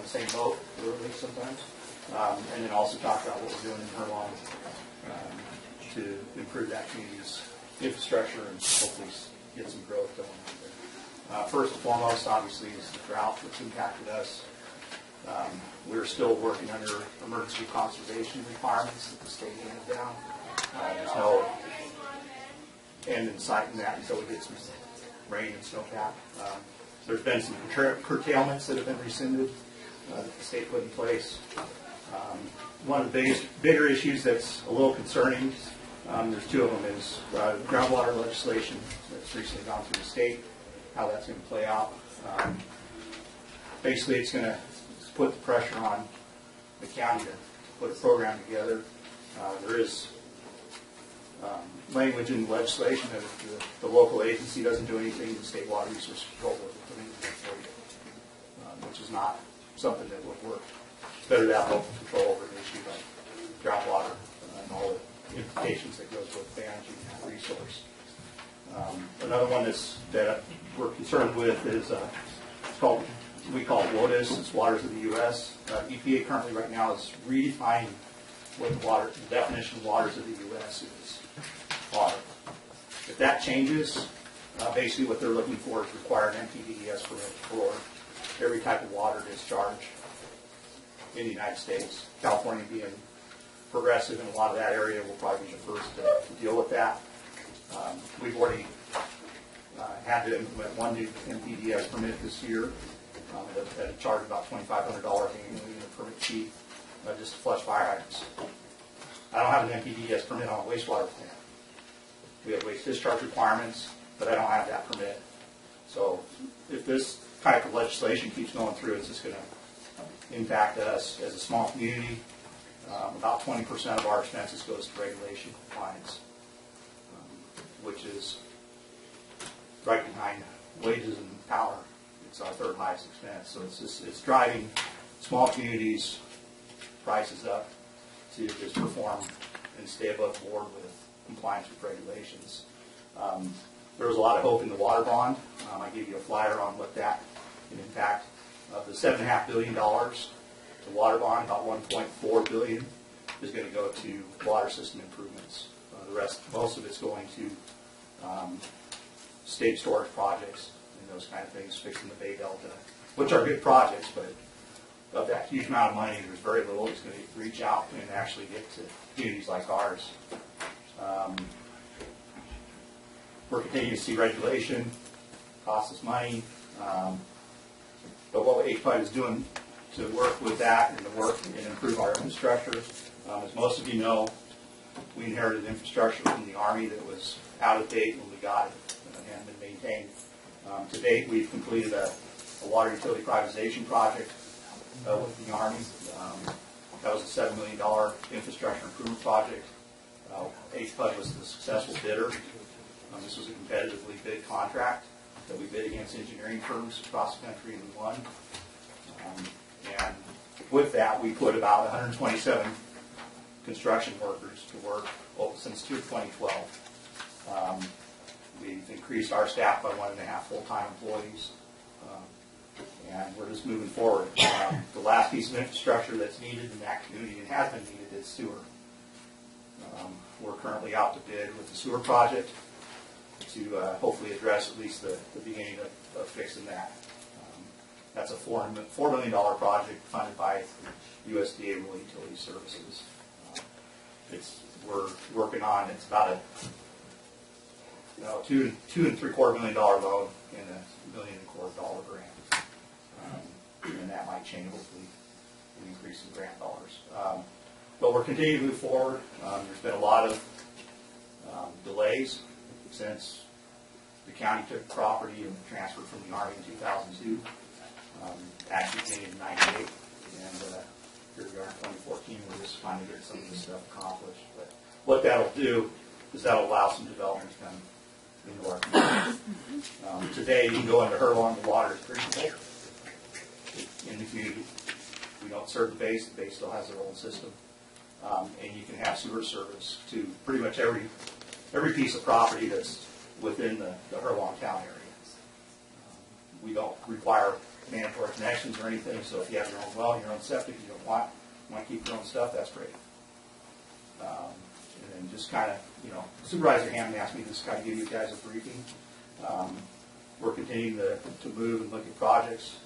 same boat, literally sometimes. And then also talk about what we're doing in Herlong to improve that community's infrastructure and hopefully get some growth going on there. First and foremost, obviously, is the drought that's impacted us. We're still working under emergency conservation requirements that the state handed down. There's no end in sight in that until we get some rain and snowpack. There's been some curtailments that have been rescinded that the state put in place. One of the bigger issues that's a little concerning, there's two of them, is groundwater legislation that's recently gone through the state, how that's going to play out. Basically, it's going to put the pressure on the county to put a program together. There is language in the legislation that if the local agency doesn't do anything, the state water resource control board will put anything for you, which is not something that would work. It's better to have local control over an issue like groundwater and all the implications that goes with managing that resource. Another one that we're concerned with is we call it WOTUS, it's Waters of the U.S. EPA currently right now is redefining what the definition of waters of the U.S. is. Water. If that changes, basically what they're looking for is required NPDES permit for every type of water discharge in the United States. California being progressive in a lot of that area will probably be the first to deal with that. We've already had to implement one new NPDES permit this year that charged about $2,500 annually in a permit fee just to flush fire hydrants. I don't have an NPDES permit on a wastewater plant. We have waste discharge requirements, but I don't have that permit. So if this type of legislation keeps going through, it's just going to impact us as a small community. About 20% of our expenses goes to regulation compliance, which is right behind wages and power. It's our third highest expense. So it's driving small communities' prices up to just perform and stay above board with compliance with regulations. There was a lot of hope in the water bond. I gave you a flyer on what that can impact. Of the $7.5 billion, the water bond, about $1.4 billion is going to go to water system improvements. The rest, most of it's going to state storage projects and those kind of things, fixing the Bay Delta, which are good projects, but of that huge amount of money, there's very little that's going to reach out and actually get to communities like ours. We're continuing to see regulation, costs us money, but what HPUD is doing to work with that and to work and improve our infrastructure, as most of you know, we inherited infrastructure from the Army that was out of date when we got it and hadn't been maintained. To date, we've completed a water utility privatization project with the Army. That was a $7 million infrastructure improvement project. HPUD was the successful bidder. This was a competitively bid contract that we bid against engineering firms across the country and we won. And with that, we put about 127 construction workers to work since 2012. We've increased our staff by 1.5 full-time employees. And we're just moving forward. The last piece of infrastructure that's needed in that community and has been needed is sewer. We're currently out to bid with the sewer project to hopefully address at least the beginning of fixing that. That's a $4 million project funded by USDA Rural Utility Services. We're working on, it's about a $2.75 million loan and $1.25 million grant. And that might change hopefully an increase in grant dollars. But we're continuing to move forward. There's been a lot of delays since the county took the property and transferred from the Army in 2002. Actually came in 98, and here we are in 2014. We're just finally getting some of this stuff accomplished. But what that'll do is that'll allow some development to come into our community. Today, you can go into Herlong, the water is pretty cold. In the community, we don't serve the base still has their own system. And you can have sewer service to pretty much every piece of property that's within the Herlong town area. We don't require mandatory connections or anything, so if you have your own well, your own septic, you don't want to keep your own stuff, that's great. And then just kind of, Supervisor Hammond asked me to just kind of give you guys a briefing. We're continuing to move and look at projects.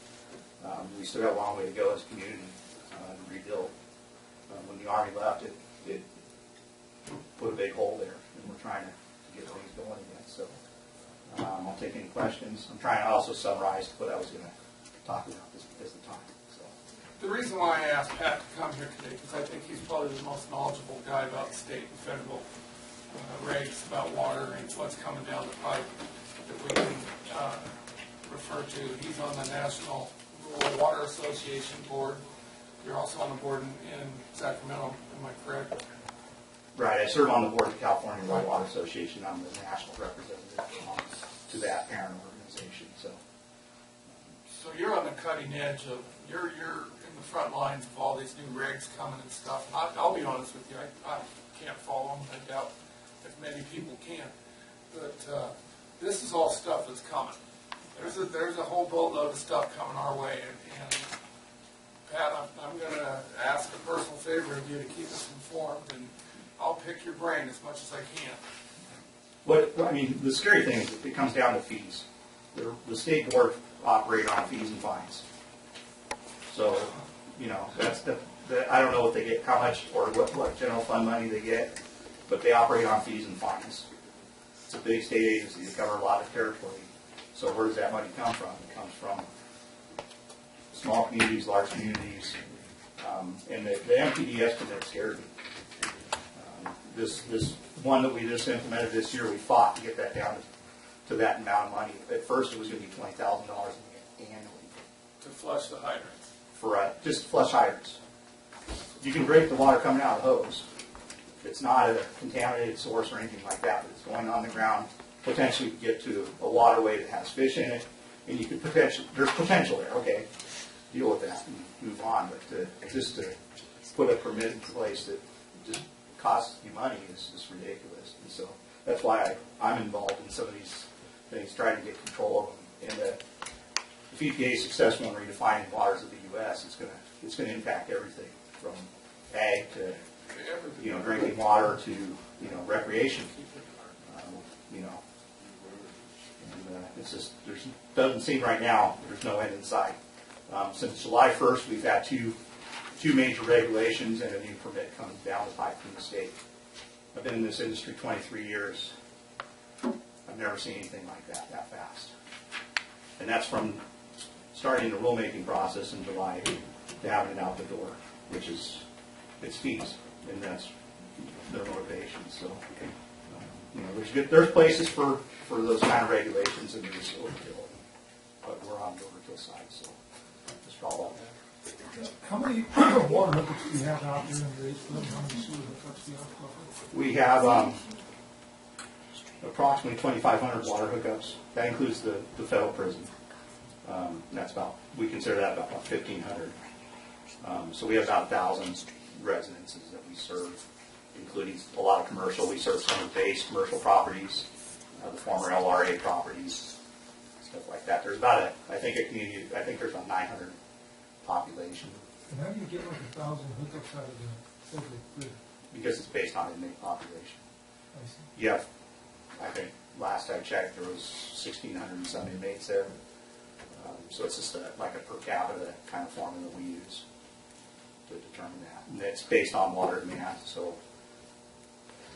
We still got a long way to go as a community to rebuild. When the Army left, it put a big hole there, and we're trying to get things going again. So I'll take any questions. I'm trying to also summarize what I was going to talk about this because of the time. So. The reason why I asked Pat to come here today, because I think he's probably the most knowledgeable guy about state and federal regs about water and what's coming down the pipe that we can refer to. He's on the National Rural Water Association board. You're also on the board in Sacramento, am I correct? Right, I serve on the board of the California Rural Water Association. I'm the national representative to that parent organization. So you're on the cutting edge of, you're in the front lines of all these new regs coming and stuff. I'll be honest with you, I can't follow them. I doubt if many people can. But this is all stuff that's coming. There's a whole boatload of stuff coming our way. And Pat, I'm going to ask a personal favor of you to keep us informed, and I'll pick your brain as much as I can. The scary thing is it comes down to fees. The state board operate on fees and fines. So, that's I don't know what they get, how much, or what general fund money they get, but they operate on fees and fines. It's a big state agency. They cover a lot of territory. So where does that money come from? It comes from small communities, large communities, and the MPD estimate scares me. This one that we just implemented this year, we fought to get that down to that amount of money. At first, it was going to be $20,000 annually to flush the hydrants. For just flush hydrants. You can break the water coming out of the hose. It's not a contaminated source or anything like that, but it's going on the ground. Potentially get to a waterway that has fish in it, and you could there's potential there. Okay, deal with that and move on. But just to put a permit in place that just costs you money is just ridiculous. And so that's why I'm involved in some of these things, trying to get control of them. And if EPA is successful in redefining waters of the U.S., it's going to impact everything from ag to drinking water to recreation. It's just doesn't seem right now there's no end in sight. Since July 1st, we've had two major regulations and a new permit comes down the pipe from the state. I've been in this industry 23 years. I've never seen anything like that fast. And that's from starting the rulemaking process in July to having it out the door, which is it's fees, and that's their motivation. So, there's places for those kind of regulations, and there's overkill, but we're on the overkill side, so just follow that. How many water hookups do you have out there in Graysville? How many sewer hookups do you have? We have approximately 2,500 water hookups. That includes the federal prison. We consider that about 1,500. So we have about 1,000 residences that we serve, including a lot of commercial. We serve some of the base commercial properties, the former LRA properties, stuff like that. There's about I think there's about 900 population. And how do you get like 1,000 hookups out of the federal grid? Because it's based on inmate population. I see. You have, I think, last I checked, there was 1,600 and some inmates there. So it's just like a per capita kind of formula we use to determine that. And it's based on water demand, so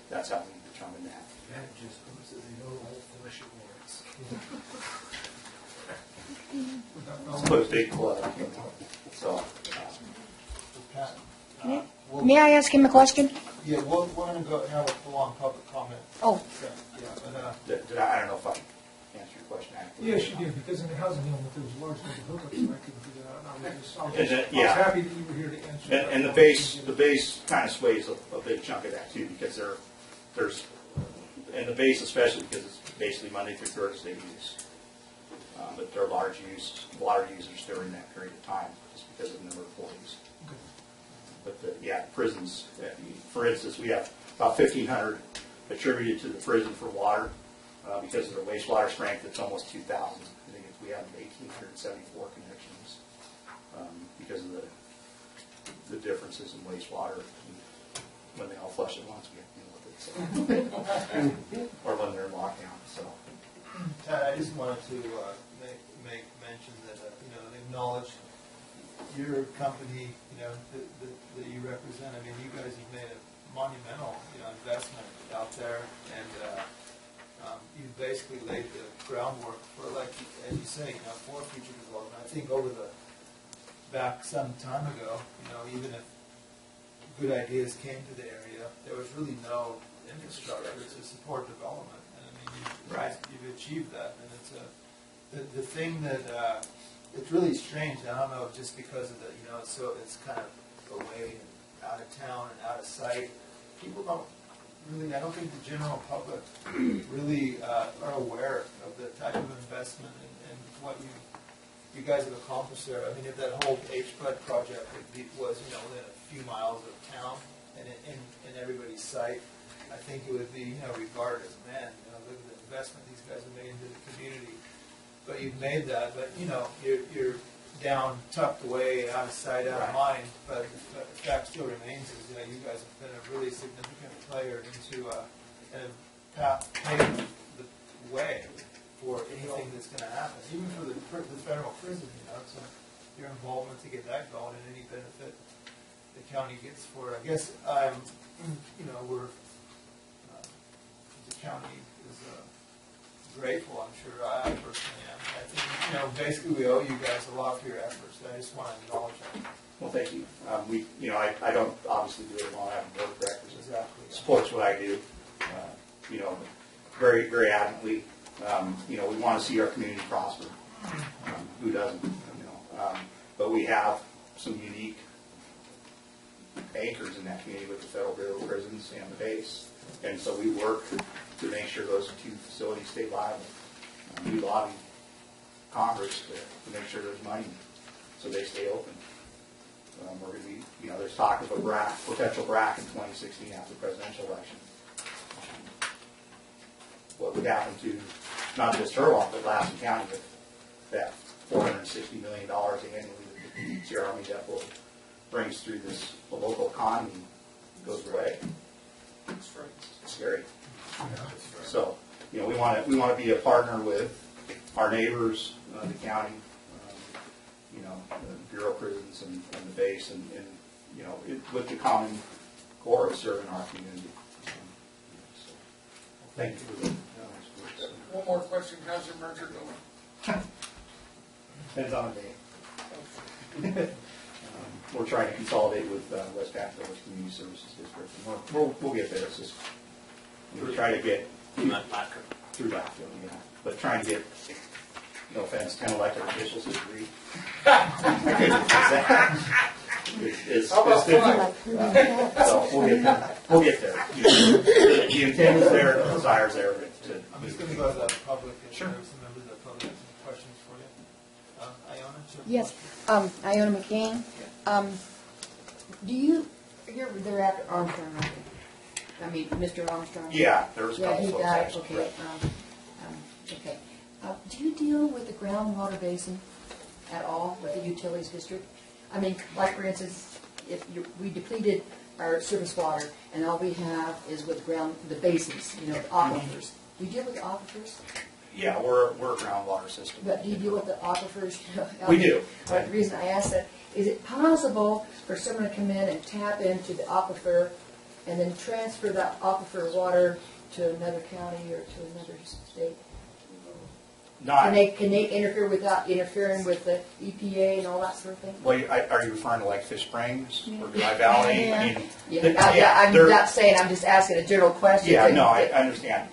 that's how we determine that. That just proves that they know all flush at once. Let's put a big plug. So, Pat, may I ask him a question? yeah, we're going to go have a full-on public comment. Oh. Yeah, but, I don't know if I answered your question accurately. Yes, you did, because in the housing element, there was a large number of hookups, and I couldn't figure it out. And I was happy that you were here to answer. And the base kind of sways a big chunk of that too, because and the base especially because it's basically Monday through Thursday use. But they're large water users during that period of time, just because of the number of employees. But prisons, for instance, we have about 1,500 attributed to the prison for water because of their wastewater strength. It's almost 2,000. I think we have 1,874 connections. differences in wastewater. And when they all flush at once, we have to deal with it. So. Or when they're in lockdown. So. Tad, I just wanted to make mention that, acknowledge your company, that you represent. I mean, you guys have made a monumental, investment out there, and you've basically laid the groundwork for, like, as you say, for future development. I think back some time ago, even if good ideas came to the area, there was really no infrastructure to support development. And I mean, you've achieved that, and it's the thing that it's really strange. I don't know, just because of the it's kind of away and out of town and out of sight. People don't really. I don't think the general public really are aware of the type of investment and what you guys have accomplished there. I mean, if that whole HBUD project was within a few miles of town and in everybody's sight, I think it would be regarded as, man, look at the investment these guys have made into the community. But you've made that, but you're down, tucked away, out of sight, out of mind. But the fact still remains is you guys have been a really significant player into paving the way for anything that's going to happen, even for the federal prison. So your involvement to get that going and any benefit the county gets for it. I guess the county is grateful. I'm sure I personally am. I think basically we owe you guys a lot for your efforts. I just want to acknowledge that. Well, thank you. I don't obviously do it alone. I have a board of directors. Exactly. Supports what I do. Very, very adamantly. We want to see our community prosper. Who doesn't? But we have some unique anchors in that community with the federal bureau of prisons and the base, and so we work to make sure those two facilities stay viable. We lobby Congress to make sure there's money so they stay open. We're going to be, there's talk of a potential BRAC in 2016 after the presidential election. What would happen to not just Turlock, but Lassen County with that $460 million annually that the Sierra Army Depot brings through the local economy goes away. It's scary. So, we want to be a partner with our neighbors, the county, the Bureau of Prisons and the base, and with the common core of serving our community. So, thank you for the One more question. How's your merger going? Depends on the day. We're trying to consolidate with West Baton Village Community Services District. And we'll get there. It's just we're trying to get through Blackfield, but trying to get, no offense, 10 elected officials to agree. It's How about so we'll get there. The intent is there, the desire is there. I'm just going to go to the public. Sure. There's some members of the public have some questions for you. Iona? Yes, Iona McCain. Do you hear they're after Armstrong, right? I mean, Mr. Armstrong? Yeah, there was a Yeah, couple he folks died, actually. okay. Okay. Do you deal with the groundwater basin at all with the utilities district? I mean, like for instance, if we depleted our surface water and all we have is with the basins, the aquifers. Do you deal with the aquifers? Yeah, we're a groundwater system. But do you deal with the aquifers? We do. But the reason I ask that, is it possible for someone to come in and tap into the aquifer and then transfer that aquifer water to another county or to another state? Can they interfere without interfering with the EPA and all that sort of thing? Well, are you referring to like Fish Springs or Dry Valley? Yeah. I mean, I'm not saying, I'm just asking a general question. Yeah, no, I understand.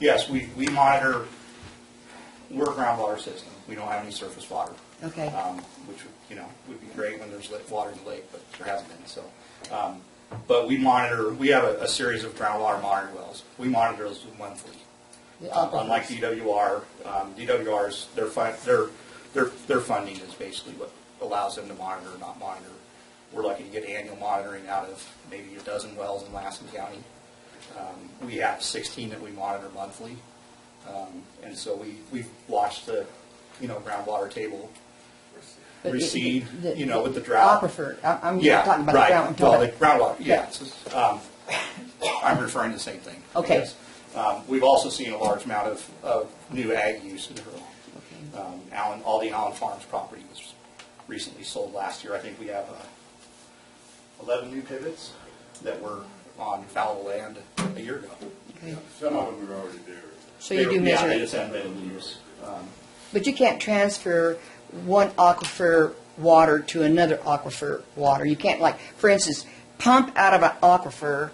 Yes, we monitor. We're a groundwater system. We don't have any surface water. Okay. Which would be great when there's water in the lake, but there hasn't been. So, but we monitor. We have a series of groundwater monitoring wells. We monitor those monthly. Unlike DWR, DWR's their funding is basically what allows them to monitor or not monitor. We're lucky to get annual monitoring out of maybe a dozen wells in Lassen County. We have 16 that we monitor monthly, and so we've watched the groundwater table But recede, the- you know, with the drought. Aquifer, I'm Yeah, talking about right. the ground. Well, the groundwater, yeah. I'm referring to the same thing. Okay. Yes. We've also seen a large amount of new ag use in rural. All the Allen Farms property was recently sold last year. I think we have 11 new pivots that were on fallow land a year ago. Okay. Some of them are already there. So you do measure Yeah, they it. just haven't been in use. But you can't transfer one aquifer water to another aquifer water. You can't, like, for instance, pump out of an aquifer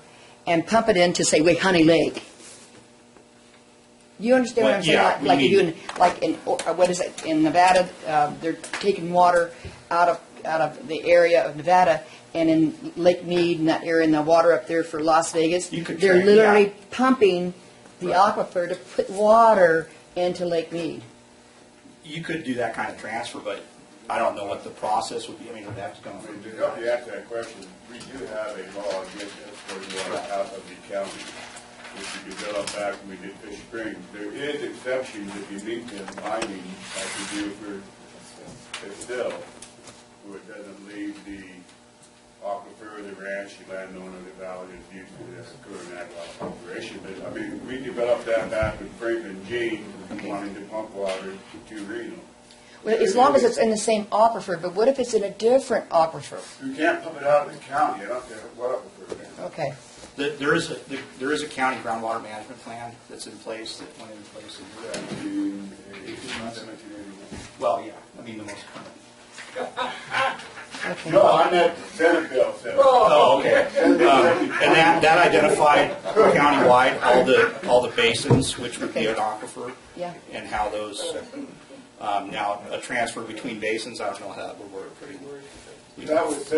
and pump it into, say, Honey Lake. You understand what I'm saying? Yeah, Like we you do mean- like in what is it in Nevada? They're taking water out of the area of Nevada, and in Lake Mead and that area, and the water up there for Las Vegas, You could they're train, literally yeah. pumping the aquifer to put water into Lake Mead. You could do that kind of transfer, but I don't know what the process would be. I mean, it would have to come I from. mean, to help you answer that question, we do have a law against exporting water out of the county, which we developed back when we did Fish Springs. There is exceptions if you meet them binding, like we do for Estelle, where it doesn't leave the aquifer, the ranch, the landowner, the valley is used to this current ag operation. But, I mean, we developed that back with Frank and Gene, wanting to pump water to Reno. Well, as long as it's in the same aquifer, but what if it's in a different aquifer? You can't pump it out of the county, I don't care what aquifer it is. Okay. There is a county groundwater management plan that's in place that went into place in 1781. well, yeah. I mean, the most current. Okay. No, I meant Senate Bill 7. Oh, okay. And that identified countywide all the basins, which would be an aquifer, Yeah. and how those. Now, a transfer between basins, I don't know how that would work. That was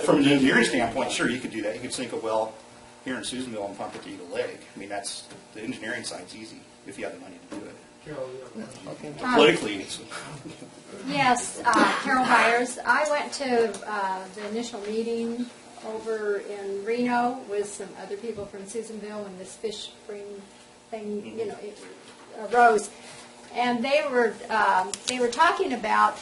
From an engineering standpoint, sure, you could do that. You could sink a well here in Susanville and pump it to Eagle Lake. I mean, that's the engineering side's easy if you have the money to do it. Carol, yeah. Okay. Politically, it's Yes, Carol Byers. I went to the initial meeting over in Reno with some other people from Susanville when this fish spring thing, it arose. And they were talking about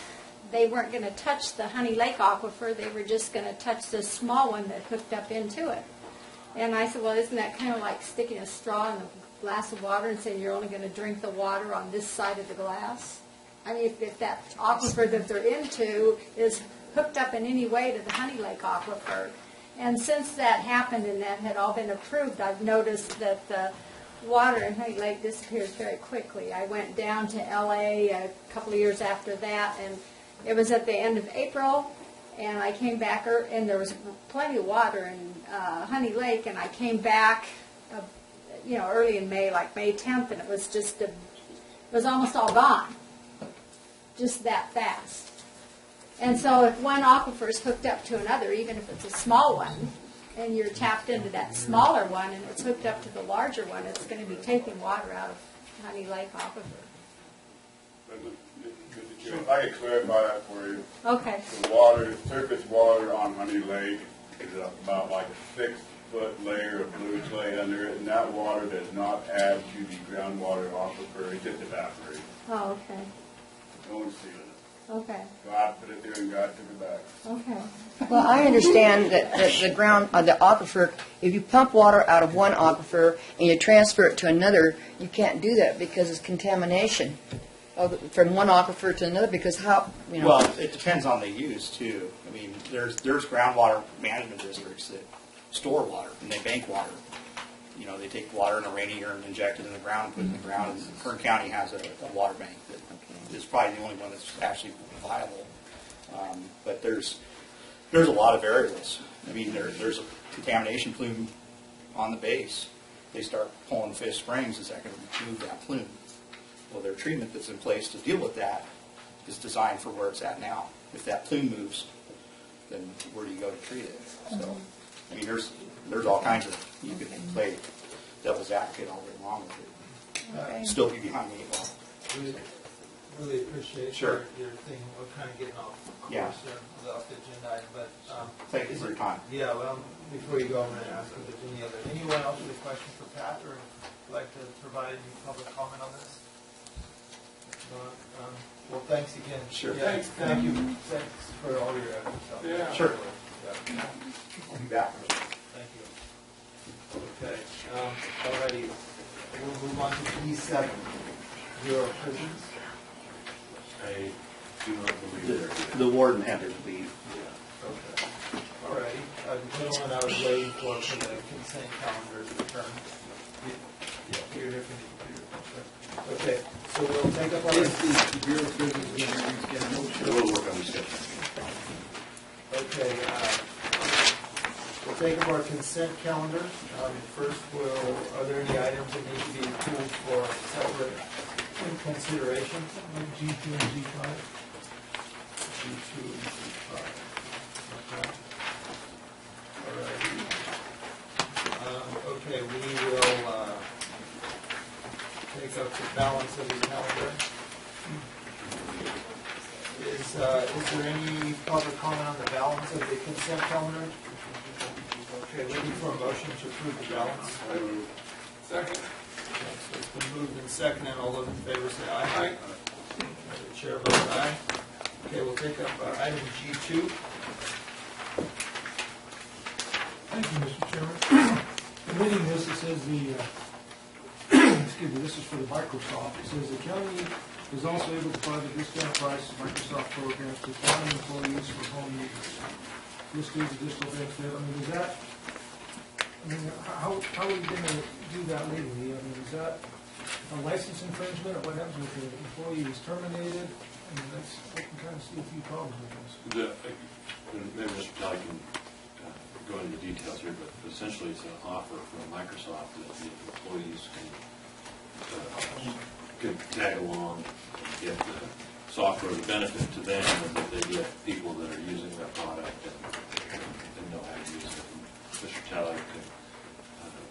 they weren't going to touch the Honey Lake aquifer. They were just going to touch the small one that hooked up into it. And I said, well, isn't that kind of like sticking a straw in a glass of water and saying you're only going to drink the water on this side of the glass? I mean, if that aquifer that they're into is hooked up in any way to the Honey Lake aquifer. And since that happened and that had all been approved, I've noticed that the water in Honey Lake disappears very quickly. I went down to LA a couple of years after that, and it was at the end of April, and I came back, and there was plenty of water in Honey Lake, and I came back, early in May, like May 10th, and it was just, it was almost all gone, just that fast. And so if one aquifer is hooked up to another, even if it's a small one, and you're tapped into that smaller one, and it's hooked up to the larger one, it's going to be taking water out of Honey Lake aquifer. Mr. Chairman, if I could clarify that for you. Okay. The water, surface water on Honey Lake is about like a 6-foot layer of blue clay under it, and that water does not add to the groundwater aquifer, it just evaporates. Oh, okay. No one's sealing it. Okay. God put it there and God took it back. Okay. Well, I understand that the aquifer, if you pump water out of one aquifer and you transfer it to another, you can't do that because it's contamination from one aquifer to another because how. well, it depends on the use too. I mean, there's groundwater management districts that store water and they bank water. They take water in a rainy year and inject it in the ground and put it in the ground. And Kern County has a water bank that is probably the only one that's actually viable. But there's a lot of variables. I mean, there's a contamination plume on the base. They start pulling Fish Springs. Is that going to remove that plume? Well, their treatment that's in place to deal with that is designed for where it's at now. If that plume moves, then where do you go to treat it? So, I mean, there's all kinds of, you can play devil's advocate all day long with it. Still be behind the eight ball. Really appreciate Sure. your thing. We're kind of getting off course Yeah. there, off the agenda item, but Thank you for your time. yeah. Well, before you go, I'm going to ask if there's anyone else with a question for Pat, or would like to provide any public comment on this? Well, thanks again. Sure. Yeah, Thanks. Thank you. Thanks for all your efforts. out there. Yeah. Sure. Yeah. I'll be back. Thank you. Okay, alrighty, we'll move on to B7, Bureau of Prisons. I do not believe there. The warden had to leave. Okay. Alrighty, the gentleman I was waiting for the consent calendar to return. Yeah, you're here for the computer. Okay, so we'll take up our... The Bureau of Prisons is going to reschedule. We'll work on the schedule. Okay, we'll take up our consent calendar. First, are there any items that need to be pulled for separate consideration? G2 and G5. G2 and G5. Okay. All right. Okay, we will take up the balance of the calendar. Is there any public comment on the balance of the consent calendar? Okay, looking for a motion to approve the balance. Second. So it's been moved and seconded. All those in favor say aye. Aye. The chair votes aye. Okay, we'll take up item G2. Thank you, Mr. Chairman. In reading this, it says excuse me, this is for the Microsoft. It says the county is also able to provide a discount price Microsoft programs to county employees for home use. This is additional benefit. How are we going to do that legally? Is that a license infringement, or what happens if the employee is terminated? I can kind of see a few problems with this. Maybe Mr. Kelly can go into the details here, but essentially it's an offer from Microsoft that the employees can tag along and get the software, the benefit to them, and that they get people that are using that product and know how to use it. And Mr. Kelly can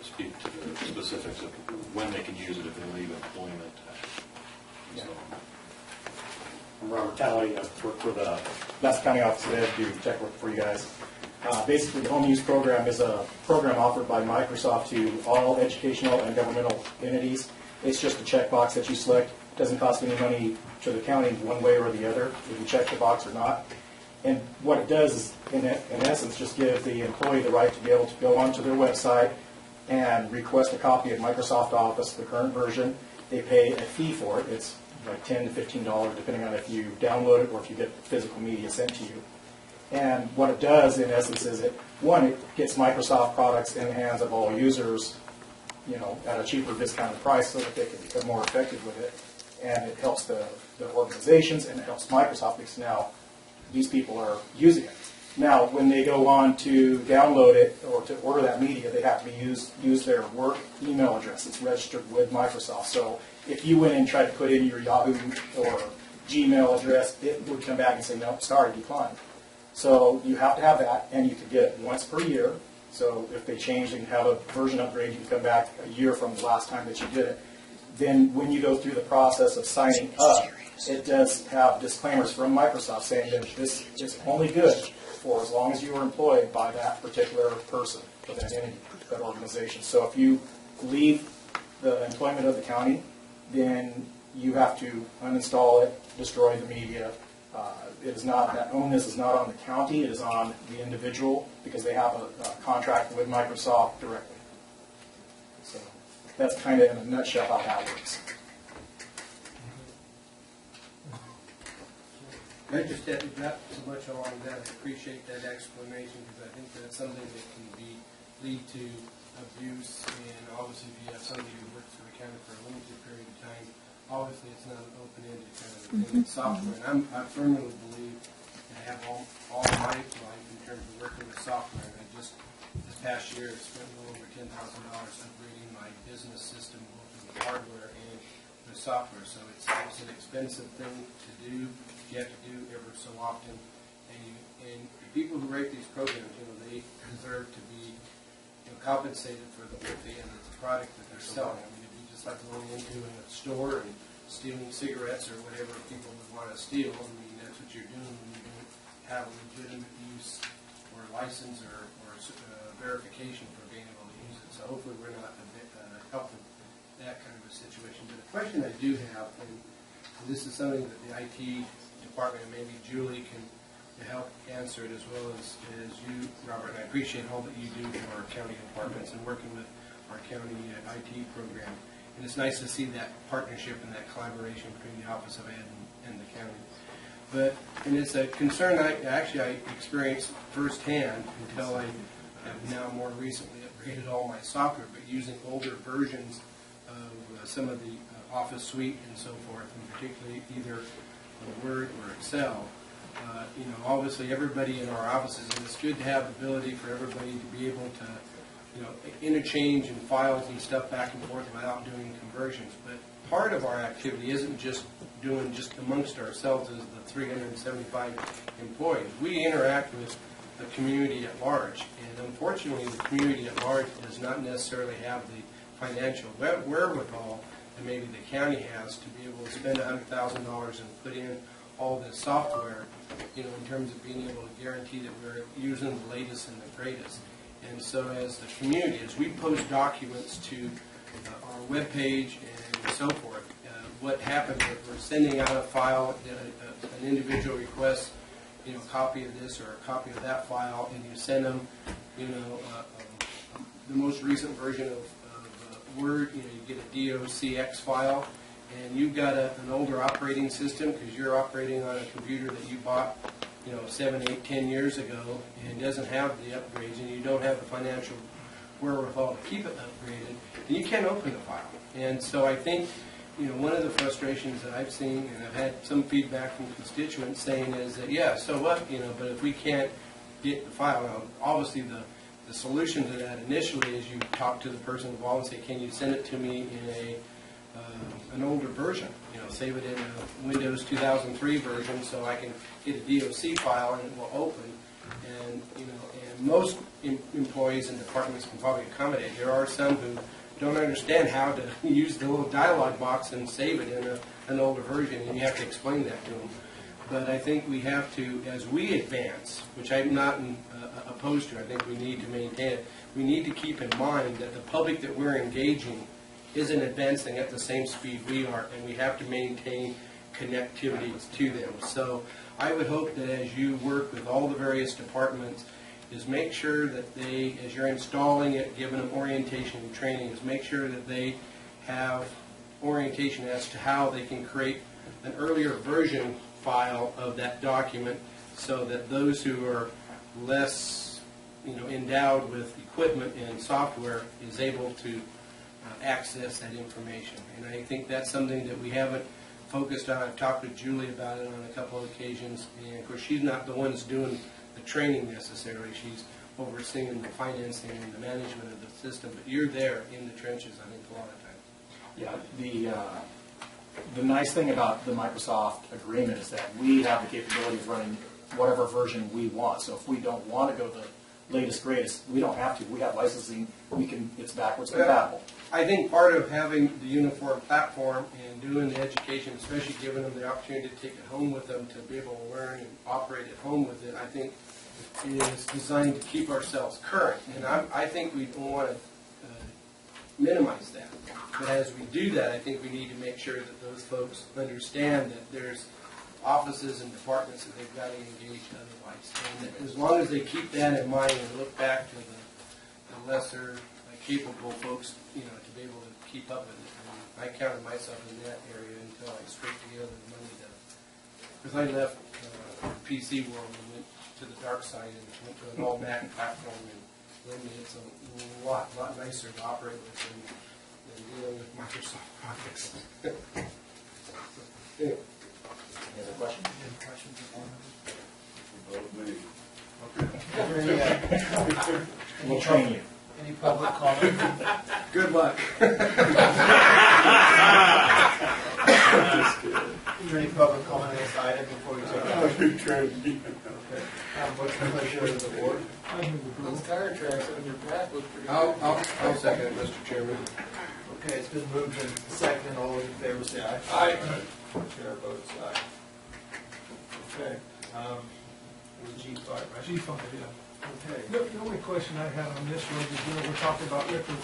speak to the specifics of when they can use it if they leave employment. Yeah. So, I'm Robert Talley, I work for the Lassen County Office of Ed, do tech work for you guys. Basically, the home use program is a program offered by Microsoft to all educational and governmental entities. It's just a checkbox that you select. It doesn't cost any money to the county one way or the other, if you check the box or not. And what it does is, in essence, just give the employee the right to be able to go onto their website and request a copy of Microsoft Office, the current version. They pay a fee for it. It's like $10 to $15, depending on if you download it or if you get physical media sent to you. And what it does, in essence, is it gets Microsoft products in the hands of all users, at a cheaper discounted price so that they can become more effective with it. And it helps the organizations, and it helps Microsoft because now these people are using it. Now, when they go on to download it or to order that media, they have to use their work email address. It's registered with Microsoft. So if you went and tried to put in your Yahoo or Gmail address, it would come back and say, no, sorry, declined. So you have to have that, and you can get it once per year. So if they change and have a version upgrade, you can come back a year from the last time that you did it. Then when you go through the process of signing up, it does have disclaimers from Microsoft saying that this is only good for as long as you are employed by that particular person, or that entity, that organization. So if you leave the employment of the county, then you have to uninstall it, destroy the media. It is not, that onus is not on the county, it is on the individual because they have a contract with Microsoft directly. So that's kind of in a nutshell how that works. I just added not so much along that. I appreciate that explanation because I think that's something that can lead to abuse. And obviously, if you have somebody who works for the county for a limited period of time, obviously it's not an open-ended kind of thing. It's software. And I firmly believe I have all my life in terms of working with software. And I just this past year spent a little over $10,000 upgrading my business system, both in the hardware and the software. So it's an expensive thing to do. You have to do every so often, and the people who write these programs, they deserve to be compensated for the work they and it's a product that they're selling. I mean, it'd be just like going into a store and stealing cigarettes or whatever people would want to steal. I mean, that's what you're doing when you don't have a legitimate use or license or verification for being able to use it. So hopefully we're not helping that kind of a situation. But the question I do have, and This is something that the IT department, and maybe Julie can help answer it as well as you, Robert. And I appreciate all that you do for our county departments and working with our county IT program. And it's nice to see that partnership and that collaboration between the Office of Ed and the county. But, and it's a concern I experienced firsthand until I have now more recently upgraded all my software, but using older versions of some of the Office suite and so forth, and particularly either Word or Excel. You know, obviously everybody in our offices, and it's good to have the ability for everybody to be able to, you know, interchange and files and stuff back and forth without doing conversions. But part of our activity isn't just doing just amongst ourselves as the 375 employees. We interact with the community at large, and unfortunately the community at large does not necessarily have the financial wherewithal that maybe the county has to be able to spend $100,000 and put in all this software, you know, in terms of being able to guarantee that we're using the latest and the greatest. And so as the community, as we post documents to our webpage and so forth, what happens if we're sending out a file, an individual requests, you know, a copy of this or a copy of that file, and you send them, you know, the most recent version of Word, you know, you get a DOCX file, and you've got an older operating system because you're operating on a computer that you bought, you know, 7, 8, 10 years ago, and doesn't have the upgrades, and you don't have the financial wherewithal to keep it upgraded, then you can't open the file. And so I think, you know, one of the frustrations that I've seen, and I've had some feedback from constituents saying is that, yeah, so what, you know, but if we can't get the file, now, obviously the solution to that initially is you talk to the person involved and say, can you send it to me in an older version, you know, save it in a Windows 2003 version so I can get a DOC file and it will open. And, you know, and most employees and departments can probably accommodate. There are some who don't understand how to use the little dialog box and save it in an older version, and you have to explain that to them. But I think we have to, as we advance, which I'm not opposed to, I think we need to maintain it, we need to keep in mind that the public that we're engaging isn't advancing at the same speed we are, and we have to maintain connectivity to them. So I would hope that as you work with all the various departments, is make sure that they, as you're installing it, giving them orientation and training, is make sure that they have orientation as to how they can create an earlier version file of that document so that those who are less, you know, endowed with equipment and software is able to access that information. And I think that's something that we haven't focused on. I've talked with Julie about it on a couple of occasions, and of course she's not the one that's doing the training necessarily. She's overseeing the financing and the management of the system, but you're there in the trenches, I think, a lot of times. Yeah, the nice thing about the Microsoft agreement is that we have the capability of running whatever version we want. So if we don't want to go the latest, greatest, we don't have to. We have licensing. We can. It's backwards compatible. I think part of having the uniform platform and doing the education, especially giving them the opportunity to take it home with them to be able to learn and operate at home with it, I think is designed to keep ourselves current. And I think we don't want to minimize that. But as we do that, I think we need to make sure that those folks understand that there's offices and departments that they've got to engage otherwise. And that as long as they keep that in mind and look back to the lesser capable folks, you know, to be able to keep up with it. And I counted myself in that area until I scraped together the money to, because I left the PC world and went to the dark side and went to an all Mac platform, and then it's a lot nicer to operate with than dealing with Microsoft projects. Anyway. Any other questions? Any questions or comments? We'll train you. Any public comment? Good luck. Is there any public comment on this item before we take it? What's the pleasure of the board? Those tire tracks on your back look pretty good. I'll second it, Mr. Chairman. Okay, it's been moved and seconded. All those in favor say aye. Aye. Chair votes aye. Okay. It was G5, right? G5, yeah. Okay. The only question I have on this road is, you know, we're talking about upgrading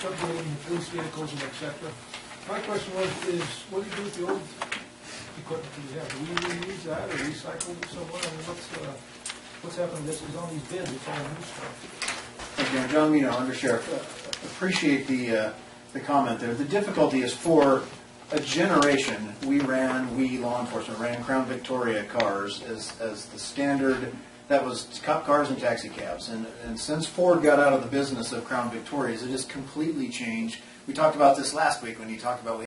the police vehicles and et cetera. My question was, what do you do with the old equipment that we have? Do we reuse that or recycle it somewhere? I mean, what's happening to this? Because on these bids, it's all new stuff. Again, John Mino, Undersheriff, appreciate the comment there. The difficulty is for a generation, we law enforcement ran Crown Victoria cars as the standard. That was cop cars and taxi cabs. And since Ford got out of the business of Crown Victorias, it has completely changed. We talked about this last week when you talked about